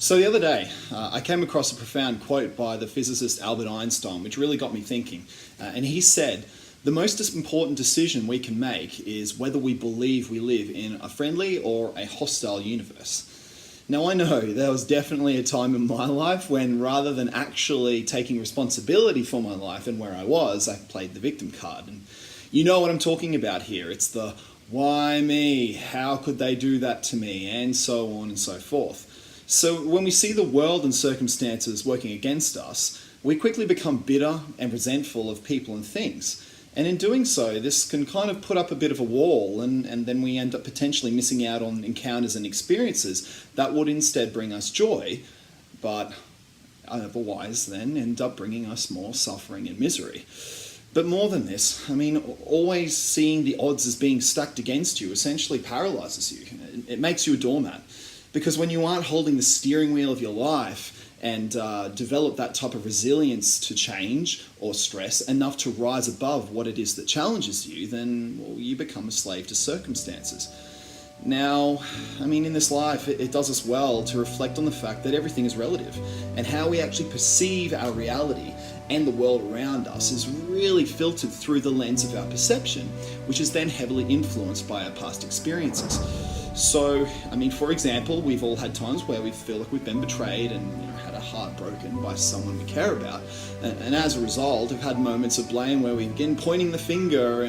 So the other day, I came across a profound quote by the physicist Albert Einstein, which really got me thinking. And he said, "The most important decision we can make is whether we believe we live in a friendly or a hostile universe." Now, I know there was definitely a time in my life when, rather than actually taking responsibility for my life and where I was, I played the victim card. And you know what I'm talking about here. It's the "why me? How could they do that to me?" and so on and so forth. So when we see the world and circumstances working against us, we quickly become bitter and resentful of people and things. And in doing so, this can kind of put up a bit of a wall, and then we end up potentially missing out on encounters and experiences that would instead bring us joy, but otherwise then end up bringing us more suffering and misery. But more than this, always seeing the odds as being stacked against you essentially paralyzes you. It makes you a doormat. Because when you aren't holding the steering wheel of your life and develop that type of resilience to change or stress enough to rise above what it is that challenges you, then you become a slave to circumstances. Now, in this life, it does us well to reflect on the fact that everything is relative, and how we actually perceive our reality and the world around us is really filtered through the lens of our perception, which is then heavily influenced by our past experiences. So, for example, we've all had times where we feel like we've been betrayed and had our heart broken by someone we care about. And as a result, we've had moments of blame where we begin pointing the finger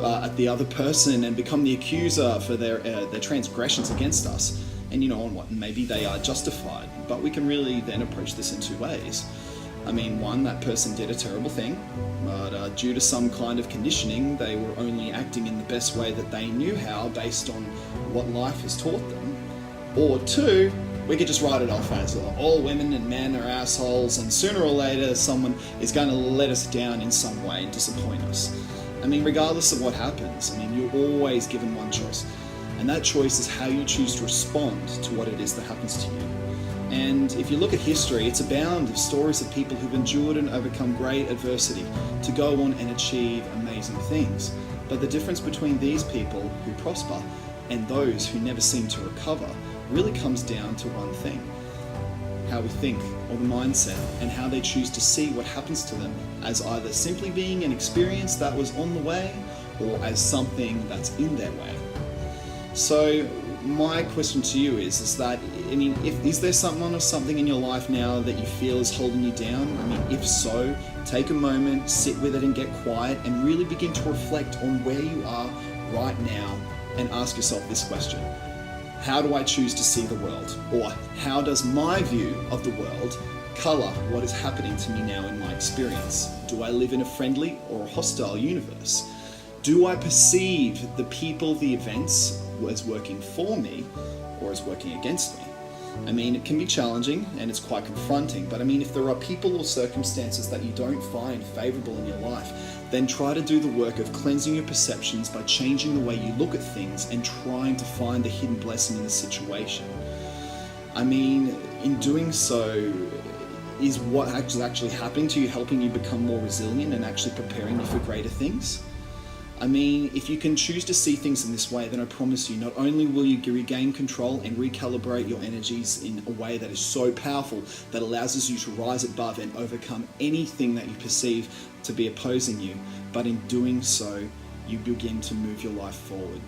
at the other person and become the accuser for their transgressions against us. And maybe they are justified. But we can really then approach this in two ways. One, that person did a terrible thing, but due to some kind of conditioning, they were only acting in the best way that they knew how based on what life has taught them. Or two, we could just write it off as all women and men are assholes, and sooner or later someone is going to let us down in some way and disappoint us. Regardless of what happens, you're always given one choice, and that choice is how you choose to respond to what it is that happens to you. And if you look at history, it's abound of stories of people who've endured and overcome great adversity to go on and achieve amazing things. But the difference between these people who prosper and those who never seem to recover really comes down to one thing: how we think, or the mindset, and how they choose to see what happens to them as either simply being an experience that was on the way, or as something that's in their way. So my question to you is is there someone or something in your life now that you feel is holding you down? If so, take a moment, sit with it and get quiet, and really begin to reflect on where you are right now and ask yourself this question: how do I choose to see the world? Or how does my view of the world color what is happening to me now in my experience? Do I live in a friendly or a hostile universe? Do I perceive the people, the events, as working for me or as working against me? It can be challenging and it's quite confronting, but if there are people or circumstances that you don't find favorable in your life, then try to do the work of cleansing your perceptions by changing the way you look at things and trying to find the hidden blessing in the situation. In doing so, is what is actually happening to you helping you become more resilient and actually preparing you for greater things? If you can choose to see things in this way, then I promise you, not only will you regain control and recalibrate your energies in a way that is so powerful that allows you to rise above and overcome anything that you perceive to be opposing you, but in doing so, you begin to move your life forward.